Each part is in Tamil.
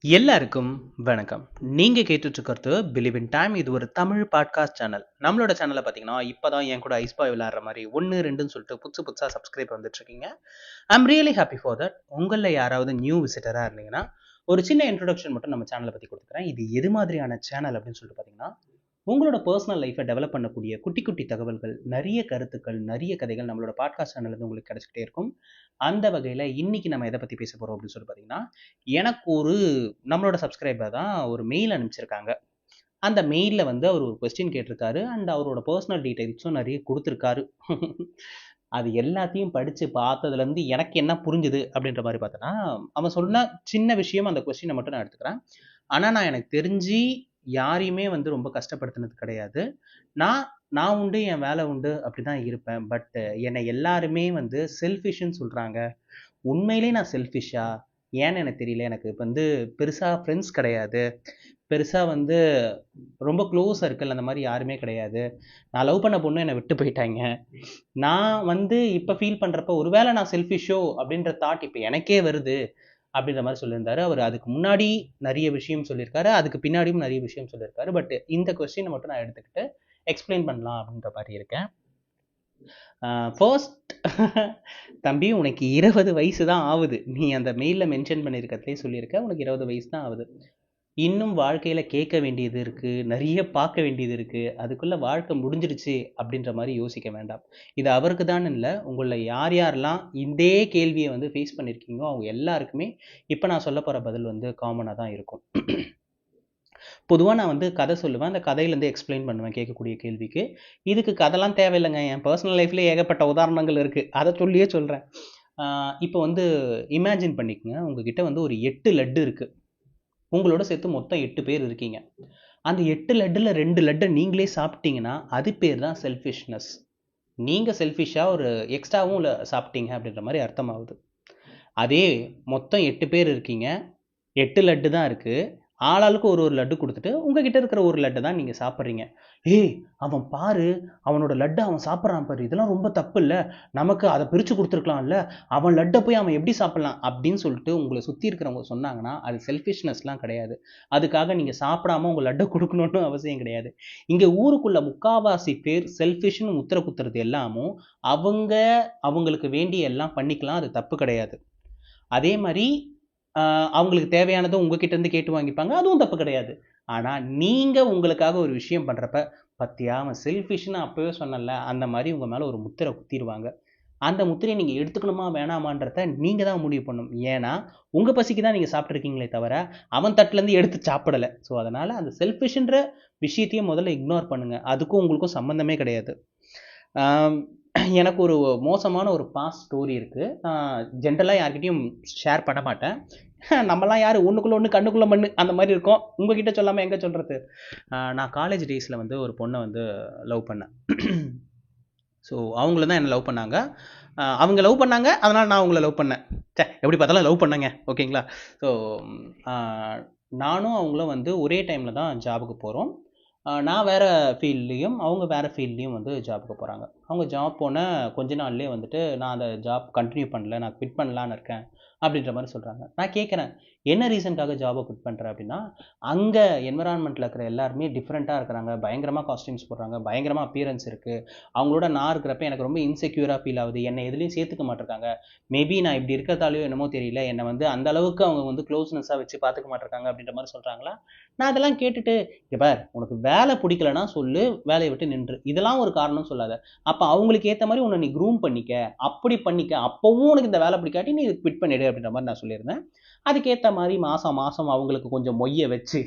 எல்லாருக்கும் வணக்கம். நீங்க கேட்டுட்டு இருக்கிறது பிலீவ் இன் டைம். இது ஒரு தமிழ் பாட்காஸ்ட் சேனல். நம்மளோட சேனல்ல பார்த்தீங்கன்னா, இப்பதான் என் கூட ஐஸ் பாய் விளையாடுற மாதிரி 1, 2ன்னு சொல்லிட்டு புதுசு புதுசா சப்ஸ்கிரைப் வந்துட்டு இருக்கீங்க. I am really happy for that. உங்களில் யாராவது நியூ விசிட்டரா இருந்தீங்கன்னா, ஒரு சின்ன இன்ட்ரோடக்ஷன் மட்டும் நம்ம சேனலை பத்தி கொடுத்துக்கிறேன். இது எது மாதிரியான சேனல் அப்படின்னு சொல்லிட்டு பார்த்தீங்கன்னா, உங்களோட பர்சனல் லைஃப்பை டெவலப் பண்ணக்கூடிய குட்டி குட்டி தகவல்கள், நிறைய கருத்துக்கள், நிறைய கதைகள் நம்மளோட பாட்காஸ்ட் சேனல்ல உங்களுக்கு கிடைச்சிக்கிட்டே இருக்கும். அந்த வகையில் இன்னைக்கு நம்ம எதை பற்றி பேச போகிறோம் அப்படின்னு சொல்லி பார்த்தீங்கன்னா, எனக்கு ஒரு நம்மளோட சப்ஸ்கிரைபர் தான் ஒரு மெயில் அனுப்பிச்சிருக்காங்க. அந்த மெயிலில் வந்து அவர் ஒரு கொஸ்டின் கேட்டிருக்காரு அண்ட் அவரோட பர்சனல் டீட்டெயில்ஸும் நிறைய கொடுத்துருக்காரு. அது எல்லாத்தையும் படித்து பார்த்ததுலேருந்து எனக்கு என்ன புரிஞ்சுது அப்படின்ற மாதிரி பார்த்தோன்னா, அவன் சொன்ன சின்ன விஷயம் அந்த கொஸ்டினை மட்டும் நான் எடுத்துக்கிறேன். ஆனால் நான் எனக்கு தெரிஞ்சு யாரையுமே வந்து ரொம்ப கஷ்டப்படுத்தினது கிடையாது. நான் நான் உண்டு, என் வேலை உண்டு அப்படி தான் இருப்பேன். பட் என்னை எல்லாருமே வந்து செல்ஃபிஷ்ன்னு சொல்கிறாங்க. உண்மையிலே நான் செல்ஃபிஷ்ஷா ஏன்னு எனக்கு தெரியல. எனக்கு இப்போ வந்து பெருசாக ஃப்ரெண்ட்ஸ் கிடையாது. பெருசாக வந்து ரொம்ப க்ளோஸ் சர்க்கிள் அந்த மாதிரி யாருமே கிடையாது. நான் லவ் பண்ண பொண்ணு என்னை விட்டு போயிட்டாங்க. நான் வந்து இப்போ ஃபீல் பண்ணுறப்ப ஒருவேளை நான் செல்ஃபிஷோ அப்படின்ற தாட் இப்போ எனக்கே வருது அப்படின்ற மாதிரி சொல்லியிருந்தாரு. அவர் அதுக்கு முன்னாடி நிறைய விஷயம் சொல்லியிருக்காரு, அதுக்கு பின்னாடியும் நிறைய விஷயம் சொல்லியிருக்காரு. பட் இந்த கொஸ்டினை மட்டும் நான் எடுத்துக்கிட்டு எக்ஸ்பிளைன் பண்ணலாம் அப்படின்ற மாதிரி இருக்கேன். ஃபர்ஸ்ட் தம்பி, உனக்கு 20 வயசு தான் ஆகுது. நீ அந்த மெயிலில் மென்ஷன் பண்ணியிருக்கிறதுலே சொல்லியிருக்க உனக்கு 20 வயசு தான் ஆகுது. இன்னும் வாழ்க்கையில் கேட்க வேண்டியது இருக்குது, நிறைய பார்க்க வேண்டியது இருக்குது. அதுக்குள்ளே வாழ்க்கை முடிஞ்சிடுச்சு அப்படின்ற மாதிரி யோசிக்க வேண்டாம். இது அவருக்கு தான் இல்லை, உங்களில் யார் யாரெல்லாம் இதே கேள்வியை வந்து ஃபேஸ் பண்ணியிருக்கீங்களோ அவங்க எல்லாருக்குமே இப்போ நான் சொல்ல போகிற பதில் வந்து காமனாக தான் இருக்கும். பொதுவாக நான் வந்து கதை சொல்லுவேன், அந்த கதையிலேருந்து எக்ஸ்பிளைன் பண்ணுவேன் கேட்கக்கூடிய கேள்விக்கு. இதுக்கு கதைலாம் தேவையில்லைங்க, என் பர்சனல் லைஃப்லேயே ஏகப்பட்ட உதாரணங்கள் இருக்குது, அதை சொல்லியே சொல்கிறேன். இப்போ வந்து இமேஜின் பண்ணிக்கோங்க, உங்ககிட்ட வந்து ஒரு 8 லட்டு இருக்குது. உங்களோட சேர்த்து மொத்தம் 8 பேர் இருக்கீங்க. அந்த 8 லட்டில் 2 லட்டை நீங்களே சாப்பிட்டீங்கன்னா அது பேர் தான் செல்ஃபிஷ்னஸ். நீங்கள் செல்ஃபிஷாக ஒரு எக்ஸ்ட்ராவும் சாப்பிட்டீங்க அப்படின்ற மாதிரி அர்த்தமாகுது. அதே மொத்தம் 8 பேர் இருக்கீங்க, 8 லட்டு தான் இருக்குது. ஆளாளுக்கு ஒரு ஒரு லட்டு கொடுத்துட்டு உங்ககிட்ட இருக்கிற ஒரு லட்டை தான் நீங்கள் சாப்பிட்றீங்க. ஏய், அவன் பாரு, அவனோட லட்டை அவன் சாப்பிட்றான் பாரு, இதெல்லாம் ரொம்ப தப்பு இல்லை, நமக்கு அதை பிரித்து கொடுத்துருக்கலாம்ல, அவன் லட்டை போய் அவன் எப்படி சாப்பிட்லாம் அப்படின்னு சொல்லிட்டு உங்களை சுற்றி இருக்கிறவங்க சொன்னாங்கன்னா அது செல்ஃபிஷ்னஸ்லாம் கிடையாது. அதுக்காக நீங்கள் சாப்பிடாம உங்கள் லட்டை கொடுக்கணுன்னு அவசியம் கிடையாது. இங்கே ஊருக்குள்ள முக்காவாசி பேர் செல்ஃபிஷ்னு முத்திர குத்துறது எல்லாமும் அவங்களுக்கு வேண்டிய எல்லாம் பண்ணிக்கலாம், அது தப்பு கிடையாது. அதே மாதிரி அவங்களுக்கு தேவையானதை உங்ககிட்ட இருந்து கேட்டு வாங்கிப்பாங்க, அதுவும் தப்பு கிடையாது. ஆனால் நீங்கள் உங்களுக்காக ஒரு விஷயம் பண்ணுறப்ப, பத்தியா அவன் செல்ஃபிஷ்னு அப்போவே சொன்னல, அந்த மாதிரி உங்கள் மேலே ஒரு முத்திரை குத்திடுவாங்க. அந்த முத்திரையை நீங்கள் எடுத்துக்கணுமா வேணாமான்றத நீங்கள் தான் முடிவு பண்ணணும். ஏன்னா உங்கள் பசிக்கு தான் நீங்கள் சாப்பிட்ருக்கீங்களே தவிர அவன் தட்டிலேருந்து எடுத்து சாப்பிடலை. ஸோ அதனால் அந்த செல்ஃபிஷ்ன்ற விஷயத்தையும் முதல்ல இக்னோர் பண்ணுங்கள், அதுக்கும் உங்களுக்கும் சம்மந்தமே கிடையாது. எனக்கு ஒரு மோசமான ஒரு பாஸ்ட் ஸ்டோரி இருக்குது. நான் ஜென்ரலாக யார்கிட்டையும் ஷேர் பண்ண மாட்டேன். நம்மலாம் யார் ஒன்றுக்குள்ளே ஒன்று கண்ணுக்குள்ளே மண்ணு அந்த மாதிரி இருக்கோம், உங்ககிட்ட சொல்லாமல் எங்கே சொல்கிறது. நான் காலேஜ் டேஸில் வந்து ஒரு பொண்ணை வந்து லவ் பண்ணேன். ஸோ அவங்கள தான் என்னை லவ் பண்ணாங்க. அவங்க லவ் பண்ணாங்க, அதனால் நான் அவங்கள லவ் பண்ணேன். எப்படி பார்த்தாலும் லவ் பண்ணேங்க, ஓகேங்களா. ஸோ நானும் அவங்களும் வந்து ஒரே டைமில் தான் ஜாபுக்கு போகிறோம். நான் வேறு ஃபீல்ட்லேயும் அவங்க வேறு ஃபீல்ட்லேயும் வந்து ஜாபுக்கு போகிறாங்க. அவங்க ஜாப் போன கொஞ்ச நாள்லேயே வந்துட்டு நான் அந்த ஜாப் கண்டினியூ பண்ணல, நான் குவிட் பண்ணலான்னு இருக்கேன் அப்படின்ற மாதிரி சொல்கிறாங்க. நான் கேட்குறேன், என்ன ரீசனுக்காக ஜாபை குவிட் பண்ணுறேன் அப்படின்னா, அங்கே என்விரான்மெண்ட்டில் இருக்கிற எல்லாருமே டிஃப்ரெண்ட்டாக இருக்கிறாங்க, பயங்கரமாக காஸ்டியூம்ஸ் போடுறாங்க, பயங்கரமாக அப்பியரன்ஸ் இருக்குது. அவங்களோட நான் இருக்கிறப்ப எனக்கு ரொம்ப இன்செக்யூராக ஃபீல் ஆகுது, என்னை எதுலேயும் சேர்த்துக்க மாட்டிருக்காங்க. மேபி நான் இப்படி இருக்கிறதாலையோ என்னமோ தெரியல, என்னை வந்து அந்த அளவுக்கு அவங்க வந்து க்ளோஸ்னஸாக வச்சு பார்த்துக்க மாட்டிருக்காங்க அப்படின்ற மாதிரி சொல்கிறாங்களா. நான் அதெல்லாம் கேட்டுட்டு, பார், உனக்கு வேலை பிடிக்கலன்னா சொல்லு, வேலையை விட்டு நின்று, இதெல்லாம் ஒரு காரணம் சொல்லாத. அப்போ அவங்களுக்கு ஏற்ற மாதிரி உன்னை நீ க்ரூம் பண்ணிக்க, அப்படி பண்ணிக்க, அப்போவும் உனக்கு இந்த வேலை பிடிக்காட்டி நீ குவிட் பண்ணிடு அப்படின்ற மாதிரி நான் சொல்லியிருந்தேன். அதுக்கேற்ற மாதிரி மாதம் மாதம் அவங்களுக்கு கொஞ்சம் மொய்யை வச்சு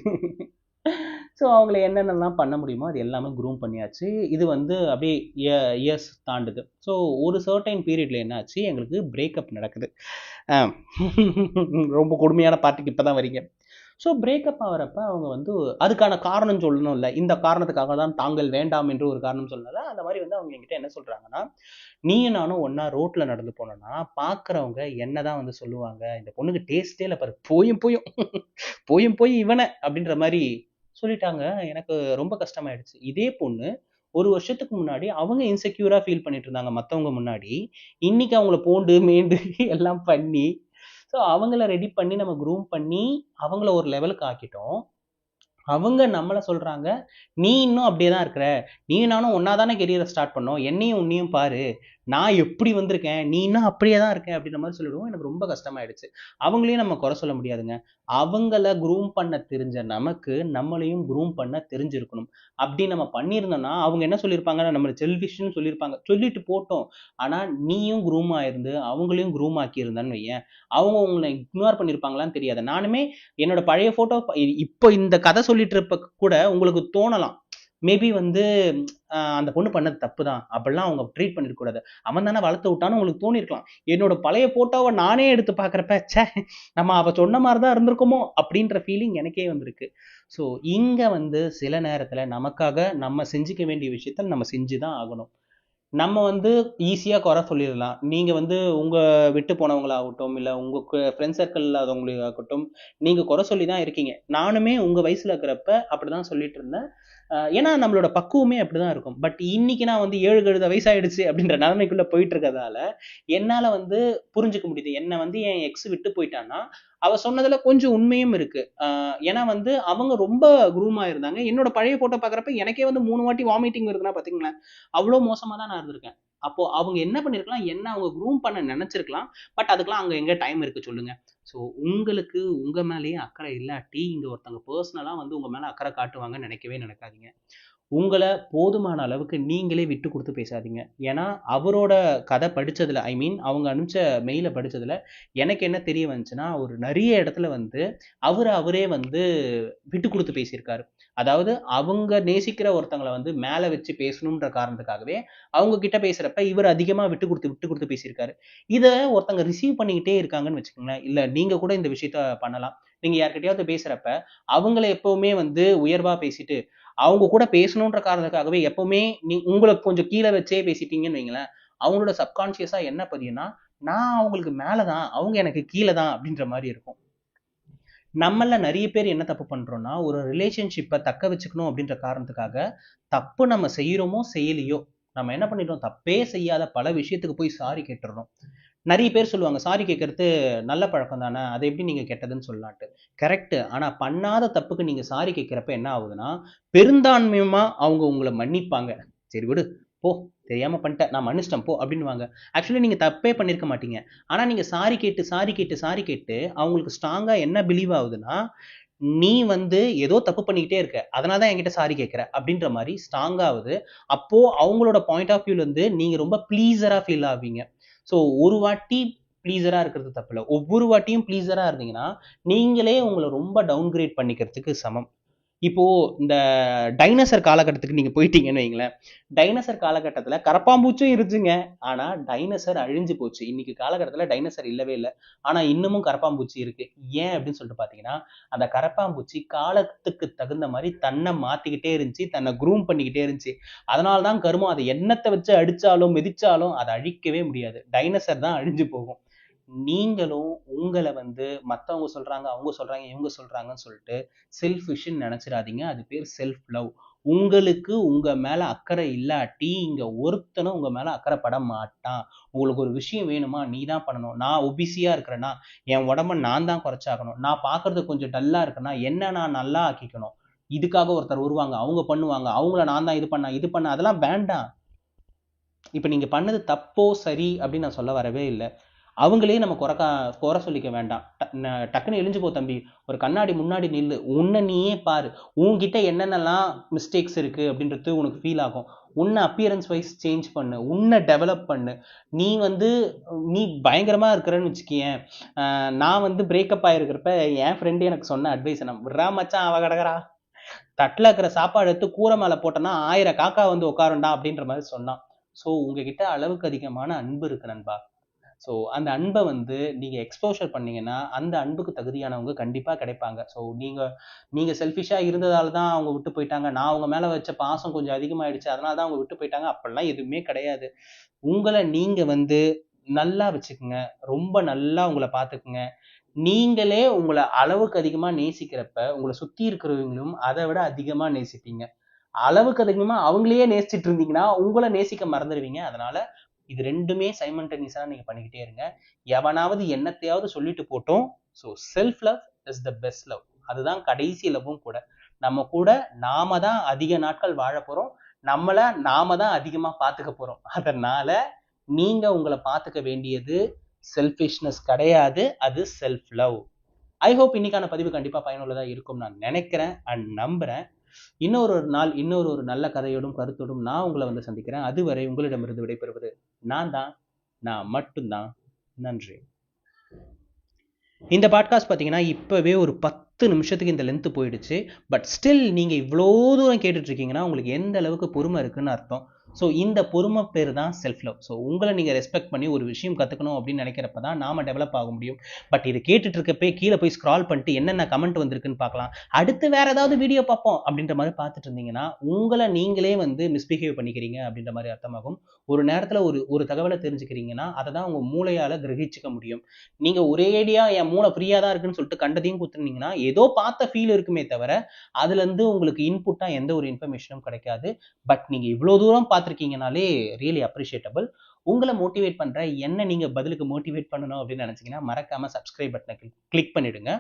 ஸோ அவங்கள என்னென்னலாம் பண்ண முடியுமோ அது எல்லாமே க்ரூம் பண்ணியாச்சு. இது வந்து அப்படியே இயர்ஸ் தாண்டுது. ஸோ ஒரு சர்டைன் பீரியடில் என்ன ஆச்சு, எங்களுக்கு பிரேக்கப் நடக்குது. ரொம்ப கொடுமையான பார்ட்டிக்கு இப்போ தான் வரீங்க. ஸோ பிரேக்கப் ஆகிறப்ப அவங்க வந்து அதுக்கான காரணம் சொல்லணும் இல்லை, இந்த காரணத்துக்காக தான் தாங்கள் வேண்டாம் என்று ஒரு காரணம் சொல்லலை. அந்த மாதிரி வந்து அவங்க என்கிட்ட என்ன சொல்கிறாங்கன்னா, நீயும் நானும் ஒன்றா ரோட்டில் நடந்து போனோன்னா பார்க்குறவங்க என்ன தான் வந்து சொல்லுவாங்க, இந்த பொண்ணுக்கு டேஸ்ட்டே இல்லை பாரு, போயும் போயும் போயும் போய் இவனை அப்படின்ற மாதிரி சொல்லிட்டாங்க. எனக்கு ரொம்ப கஷ்டமாயிடுச்சு. இதே பொண்ணு ஒரு வருஷத்துக்கு முன்னாடி அவங்க இன்செக்யூராக ஃபீல் பண்ணிட்டு இருந்தாங்க மற்றவங்க முன்னாடி. இன்னைக்கு அவங்கள போண்டு மேண்டு எல்லாம் பண்ணி, ஸோ ஸோ அவங்கள ரெடி பண்ணி நம்ம க்ரூம் பண்ணி அவங்கள ஒரு லெவலுக்கு ஆக்கிட்டோம். அவங்க நம்மள சொல்றாங்க, "நீ இன்னும் அப்படியே தான் இருக்கிற. நீயும் நானும் ஒண்ணா தானே கெரியர ஸ்டார்ட் பண்ணோம். என்னையும் உன்னையும் பாரு. நான் எப்படி வந்திருக்கேன். நீ இன்னும் அப்படியே தான் இருக்க." அப்படின்ற மாரி சொல்லிடுவோம். எனக்கு ரொம்ப கஷ்டமாயிடுச்சு. அவங்களையும் நம்ம குறை சொல்ல முடியாதுங்க. அவங்கள க்ரூம் பண்ண தெரிஞ்ச நமக்கு, நம்மளையும் க்ரூம் பண்ண தெரிஞ்சிருக்கணும். அப்படி நம்ம பண்ணியிருந்தோம்னா, அவங்க என்ன சொல்லியிருப்பாங்க, நம்மள செல்ஃபிஷ்ன்னு சொல்லியிருப்பாங்க. சொல்லிட்டு போட்டும். ஆனா நீயும் க்ரூம் ஆயிருந்து, அவங்களையும் க்ரூம் ஆக்கியிருந்தன்னு வையேன், அவங்க உங்கள இக்னோர் பண்ணியிருப்பாங்களான்னு தெரியாது. நானுமே என்னோட பழைய ஃபோட்டோ இப்போ இந்த கதை சொல்லிட்டு இருப்ப கூட உங்களுக்கு தோணலாம். மேபி வந்து அந்த பொண்ணு பண்ணது தப்பு தான். அப்படிலாம் அவங்க ட்ரீட் பண்ணிருக்க கூடாது. அவன் தானே வளர்த்து விட்டான்னு உங்களுக்கு தோணியிருக்கலாம். என்னோட பழைய ஃபோட்டோவ நானே எடுத்து பார்க்குறப்ப, ச்சே! நம்ம அவ சொன்ன மாரி தான் இருந்திருக்குமோ! அப்படின்ற ஃபீலிங் எனக்கே வந்திருக்கு. ஸோ இங்க வந்து சில நேரத்தில நமக்காக நம்ம செஞ்சுக்க வேண்டிய விஷயத்த நம்ம செஞ்சு தான் ஆகணும். நம்ம வந்து ஈஸியா குறை சொல்லிடலாம். நீங்க வந்து உங்க விட்டு போனவங்களாகட்டும், இல்ல உங்க ஃப்ரெண்ட் சர்க்கிள் இல்லாதவங்களாகட்டும், நீங்க குறை சொல்லி தான் இருக்கீங்க. நானுமே உங்க வயசுல இருக்கிறப்ப அப்படிதான் சொல்லிட்டு இருந்தேன். ஏன்னா நம்மளோட பக்குவமே அப்படிதான் இருக்கும். பட் இன்னைக்கு நான் வந்து 7 கழுத வயசாயிடுச்சு அப்படின்ற நிலைமைக்குள்ள போயிட்டு இருக்கறதால, என்னால வந்து புரிஞ்சுக்க முடியுது. என்ன வந்து என் எக்ஸ் விட்டு போயிட்டான்னா, அவ சொன்னதுல கொஞ்சம் உண்மையும் இருக்கு. ஏன்னா வந்து அவங்க ரொம்ப குரூமா இருந்தாங்க. என்னோட பழைய ஃபோட்டோ பார்க்குறப்ப எனக்கே வந்து 3 வாட்டி வாமிட்டிங் வருதுன்னா பார்த்துக்கங்களேன். அவ்ளோ மோசமா தான் நான் இருந்திருக்கேன். அப்போ அவங்க என்ன பண்ணியிருக்கலாம், என்ன அவங்க க்ரூம் பண்ண நெனச்சிருக்கலாம். பட் அதுக்கெல்லாம் அங்க எங்க டைம் இருக்கு சொல்லுங்க. ஸோ உங்களுக்கு உங்க மேலேயே அக்கறை இல்லாட்டி, இங்க ஒருத்தவங்க பெர்சனலா வந்து உங்க மேல அக்கறை காட்டுவாங்கன்னு நெனைக்கவே நெனைக்காதீங்க. உங்கள போதுமான அளவுக்கு நீங்களே விட்டு குடுத்து பேசாதீங்க. ஏன்னா, அவரோட கதை படிச்சதுல ஐ மீன் அவங்க அனுப்பிச்ச மெயில படிச்சதுல எனக்கு என்ன தெரிய வந்துச்சுன்னா, அவரு நெறைய இடத்துல வந்து அவரே வந்து விட்டு குடுத்து பேசியிருக்காரு. அதாவது அவங்க நேசிக்கிற ஒருத்தங்கள வந்து மேல வச்சு பேசணும்ன்ற காரணத்துக்காகவே, அவங்க கிட்ட பேசுறப்ப இவரு அதிகமா விட்டு குடுத்து பேசியிருக்காரு. இத ஒருத்தங்க ரிசீவ் பண்ணிக்கிட்டே இருக்காங்கன்னு வச்சுக்கோங்களேன். இல்ல நீங்க கூட இந்த விஷயத்த பண்ணலாம். நீங்க யார்கிட்டயாவது பேசுறப்ப, அவங்கள எப்பவுமே வந்து உயர்வா பேசிட்டு, அவங்க கூட பேசணுன்ற காரணத்துக்காகவே எப்பவுமே உங்கள கொஞ்சம் கீழ வச்சே பேசிட்டீங்கன்னு வைங்களேன், அவங்களோட சப்கான்ஷியஸா என்ன பதியும்னா, நான் அவங்களுக்கு மேல தான், அவங்க எனக்கு கீழ தான் அப்படின்ற மாரி இருக்கும். நம்மள்ல நெறைய பேர் என்ன தப்பு பண்றோம்னா, ஒரு ரிலேஷன்ஷிப்ப தக்க வச்சுக்கணும் அப்படின்ற காரணத்துக்காக, தப்பு நம்ம செய்றோமோ, செய்யலையோ, நம்ம என்ன பண்ணிட்டோம், தப்பே செய்யாத பல விஷயத்துக்கு போய் சாரி கேட்டுர்றோம். நெறைய பேர் சொல்லுவாங்க, சாரி கேட்கறது நல்ல பழக்கம் தானே, அத எப்படி நீங்க கெட்டதுன்னு சொல்லலான்ட்டு. கரெக்ட்டு. ஆனா பண்ணாத தப்புக்கு நீங்க சாரி கேட்கிறப்ப என்ன ஆகுதுன்னா, பெருந்தான்மையுமா அவங்க உங்கள மன்னிப்பாங்க. "சரி விடு, போ தெரியாம பண்ணிட்டேன். நான் மன்னிச்சுட்டேன் போ" அப்படின்னுவாங்க. ஆக்சுவலி நீங்க தப்பே பண்ணியிருக்க மாட்டீங்க. ஆனா நீங்க சாரி கேட்டு அவங்களுக்கு ஸ்ட்ராங்கா என்ன பிலீவ் ஆகுதுன்னா, "நீ வந்து ஏதோ தப்பு பண்ணிக்கிட்டே இருக்க. அதனால தான் என்கிட்ட சாரி கேட்கிற" அப்படின்ற மாரி ஸ்ட்ராங் ஆவுது. அப்போ அவங்களோட பாயிண்ட் ஆஃப் வியூல இருந்து நீங்க ரொம்ப ப்ளீஸரா ஃபீல் ஆவீங்க. ஸோ ஒரு வாட்டி ப்ளீஸரா இருக்கிறது தப்பில்ல. ஒவ்வொரு வாட்டியும் ப்ளீஸரா இருந்தீங்கன்னா, நீங்களே உங்கள ரொம்ப டவுன்கிரேட் பண்ணிக்கிறதுக்கு சமம். இப்போ இந்த டைனோசர் காலகட்டத்துக்கு நீங்க போயிட்டீங்கன்னு வைங்களேன். டைனோசர் காலகட்டத்தில கரப்பான்பூச்சும் இருந்துச்சுங்க. ஆனா டைனோசர் அழிஞ்சு போச்சு. இன்னைக்கு காலகட்டத்தில டைனோசர் இல்லவே இல்ல. ஆனா இன்னமும் கரப்பான்பூச்சி இருக்கு. ஏன் அப்படின்னு சொல்லிட்டு பார்த்தீங்கன்னா, அந்த கரப்பான்பூச்சி காலத்துக்கு தகுந்த மாரி தன்ன மாத்திக்கிட்டே இருந்துச்சு. தன்ன க்ரூம் பண்ணிக்கிட்டே இருந்துச்சு. அதனால தான் கருமம் அத எண்ணத்த வச்சு அடிச்சாலும், மிதிச்சாலும் அத அழிக்கவே முடியாது. டைனோசர் தான் அழிஞ்சு போகும். நீங்களும் உங்கள வந்து மத்தவங்க சொல்றாங்க, அவங்க சொல்றாங்க, இவங்க சொல்றாங்கன்னு சொல்லிட்டு செல்ஃபிஷ்ன்னு நெனச்சிராதீங்க. அது பேர் செல்ஃப் லவ். உங்களுக்கு உங்க மேல அக்கறை இல்லாட்டி, இங்க ஒருத்தனும் உங்க மேல அக்கறை பட மாட்டான். உங்களுக்கு ஒரு விஷயம் வேணுமா? நீ தான் பண்ணணும். நான் ஒபிசியா இருக்கிறேன்னா, என் உடம்ப நான் தான் குறைச்சாகணும். நான் பார்க்கறதுக்கு கொஞ்சம் டல்லா இருக்கேன்னா, என்ன நான் நல்லா ஆக்கிக்கணும். இதுக்காக ஒருத்தர் வருவாங்க, அவங்க பண்ணுவாங்க. அவங்கள நான் தான் இது பண்ணேன். அதெல்லாம் வேண்டாம். இப்ப நீங்க பண்ணது தப்போ, சரி அப்படின்னு நான் சொல்ல வரவே இல்ல. அவங்களே நம்ம குறை சொல்லிக்க வேண்டாம். டக்குன்னு எழுஞ்சு போ தம்பி. ஒரு கண்ணாடி முன்னாடி நில்லு. உன்ன நீயே பாரு. உன்கிட்ட என்னென்னலாம் மிஸ்டேக்ஸ் இருக்கு அப்படின்றது உனக்கு ஃபீல் ஆகும். உன்ன அப்பியரன்ஸ் வைஸ் சேஞ்ச் பண்ணு. உன்ன டெவலப் பண்ணு. நீ வந்து நீ பயங்கரமா இருக்கிறன்னு வச்சுக்கயேன். நான் வந்து பிரேக்கப் ஆயிருக்கிறப்ப என் ஃப்ரெண்ட் எனக்கு சொன்ன அட்வைஸ் என்ன, "விட்றா மச்சான் அவ கிடக்குறா. தட்டுல இருக்கிற சாப்பாடு எடுத்து கூரை மேல போட்டோம்னா 1000 காக்கா வந்து உட்காரும்டா" அப்படின்ற மாரி சொன்னான். ஸோ உங்ககிட்ட அளவுக்கு அதிகமான அன்பு இருக்கு நண்பா. ஸோ அந்த அன்பை வந்து நீங்கள் எக்ஸ்போஷர் பண்ணீங்கன்னா அந்த அன்புக்கு தகுதியானவங்க கண்டிப்பாக கிடைப்பாங்க. ஸோ நீங்கள் செல்ஃபிஷாக இருந்ததால தான் அவங்க விட்டு போயிட்டாங்க, நான் அவங்க மேலே வச்ச பாசம் கொஞ்சம் அதிகமாகிடுச்சு அதனால தான் அவங்க விட்டு போயிட்டாங்க, அப்படிலாம் எதுவுமே கிடையாது. உங்களை நீங்கள் வந்து நல்லா வச்சுக்குங்க, ரொம்ப நல்லா உங்களை பார்த்துக்குங்க. நீங்களே உங்களை அளவுக்கு அதிகமாக நேசிக்கிறப்ப உங்களை சுற்றி இருக்கிறவங்களும் அதை விட அதிகமாக நேசிப்பீங்க. அளவுக்கு அதிகமாக அவங்களையே நேசிச்சிட்டு இருந்தீங்கன்னா உங்களை நேசிக்க மறந்துடுவீங்க. அதனால இது ரெண்டுமே சைமல்டேனியஸா நீங்க பண்ணிக்கிட்டே இருங்க. எவனாவது என்னத்தையாவது சொல்லிட்டு போட்டோம். So self love is the best love. அதுதான் கடைசி லவ்வும் கூட. நம்ம கூட நாம தான் அதிக நாட்கள் வாழ போறோம். நம்மள நாம தான் அதிகமா பார்த்துக்க போறோம். அதனால நீங்க உங்களை பார்த்துக்க வேண்டியது செல்ஃபிஷ்னஸ் கிடையாது, அது செல்ஃப் லவ். ஐ ஹோப் இன்னைக்கான பதிவு கண்டிப்பா பயனுள்ளதா இருக்கும் நான் நினைக்கிறேன் அண்ட் நம்புறேன். இன்னொரு நாள் இன்னொரு ஒரு நல்ல கதையோடும் கருத்தோடும் நான் உங்களை வந்து சந்திக்கிறேன். அதுவரை உங்களிடமிருந்து விடைபெறுவது நான் மட்டும்தான். நன்றி. இந்த பாட்காஸ்ட் பார்த்தீங்கன்னா இப்போவே ஒரு 10 நிமிஷத்துக்கு இந்த லென்த்து போயிடுச்சு. பட் ஸ்டில் நீங்கள் இவ்வளோ தூரம் கேட்டுட்ருக்கீங்கன்னா உங்களுக்கு எந்த அளவுக்கு பொறுமை இருக்குன்னு அர்த்தம். ஸோ இந்த பொறுமை பேர் தான் செல்ஃப் லவ். ஸோ உங்களை நீங்கள் ரெஸ்பெக்ட் பண்ணி ஒரு விஷயம் கற்றுக்கணும் அப்படின்னு நினைக்கிறப்ப தான் நாம் டெவலப் ஆக முடியும். பட் இது கேட்டுட்டு இருக்கப்பே கீழே போய் ஸ்க்ரால் பண்ணிட்டு என்னென்ன கமெண்ட் வந்திருக்குன்னு பார்க்கலாம், அடுத்து வேற ஏதாவது வீடியோ பார்ப்போம் அப்படின்ற மாதிரி பார்த்துட்டு இருந்தீங்கன்னா உங்களை நீங்களே வந்து மிஸ்பிஹேவ் பண்ணிக்கிறீங்க அப்படின்ற மாதிரி அர்த்தமாகும். ஒரு நேரத்தில் ஒரு தகவலை தெரிஞ்சுக்கிறீங்கன்னா அதை தான் உங்கள் மூளையால் கிரகிச்சிக்க முடியும். நீங்கள் ஒரேடியாக என் மூளை ஃப்ரீயாக தான் இருக்குன்னு சொல்லிட்டு கண்டதையும் கொடுத்துருந்தீங்கன்னா ஏதோ பார்த்த ஃபீல் இருக்குமே தவிர அதுலேருந்து உங்களுக்கு இன்புட்டாக எந்த ஒரு இன்ஃபர்மேஷனும் கிடைக்காது. பட் நீங்கள் இவ்வளோ தூரம் பார்த்துருக்கீங்கனாலே ரியலி அப்ரிஷியேட்டபிள். உங்களை மோட்டிவேட் பண்ணுற என்ன நீங்கள் பதிலுக்கு மோட்டிவேட் பண்ணணும் அப்படின்னு நினச்சிங்கன்னா மறக்காமல் சப்ஸ்கிரைப் பட்டனை கிளிக் பண்ணிவிடுங்க.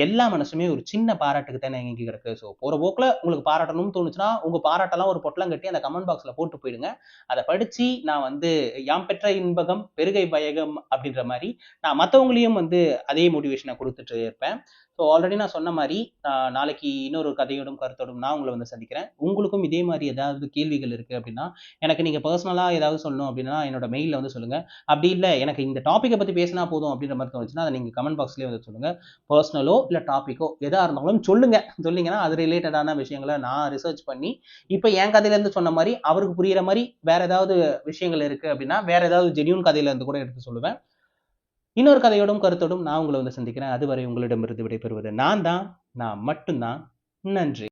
எல்லா மனசுமே ஒரு சின்ன பாராட்டுக்கு தானே எங்கே கிடக்கு. ஸோ போகிற போக்கில் உங்களுக்கு பாராட்டணும்னு தோணுச்சுன்னா உங்கள் பாராட்டெல்லாம் ஒரு பொட்டலம் கட்டி அந்த கமெண்ட் பாக்ஸில் போட்டு போயிடுங்க. அதை படித்து நான் வந்து யாம் பெற்ற இன்பகம் பெருகை பயகம் அப்படின்ற மாதிரி நான் மற்றவங்களையும் வந்து அதே மோட்டிவேஷனை கொடுத்துட்டு இருப்பேன். ஸோ ஆல்ரெடி நான் சொன்ன மாதிரி நாளைக்கு இன்னொரு கதையோடும் கருத்தோடும் நான் உங்களை வந்து சந்திக்கிறேன். உங்களுக்கும் இதே மாதிரி ஏதாவது கேள்விகள் இருக்குது அப்படின்னா எனக்கு நீங்கள் பர்சனலாக ஏதாவது சொல்லணும் அப்படின்னா என்னோட மெயிலில் வந்து சொல்லுங்கள். அப்படி இல்லை எனக்கு இந்த டாப்பிக்கை பற்றி பேசினா போதும் அப்படின்ற மாதிரி தோணுச்சுன்னா அதை நீங்கள் கமெண்ட் பாக்ஸ்லேயே வந்து சொல்லுங்கள். பர்சனலோ இல்லை டாப்பிக்கோ எதாக இருந்தாலும் சொன்னீங்கன்னா அது ரிலேட்டடான விஷயங்களை நான் ரிசர்ச் பண்ணி இப்போ என் கதையிலேருந்து சொன்ன மாதிரி அவருக்கு புரிகிற மாதிரி வேற ஏதாவது விஷயங்கள் இருக்குது அப்படின்னா வேற ஏதாவது ஜென்யூன் கதையிலேருந்து கூட எடுத்து சொல்லுவேன். இன்னொரு கதையோடும் கருத்தோடும் நான் உங்களை வந்து சந்திக்கிறேன். அதுவரை உங்களிடமிருந்து விடைபெறுவது நான் மட்டும்தான். நன்றி.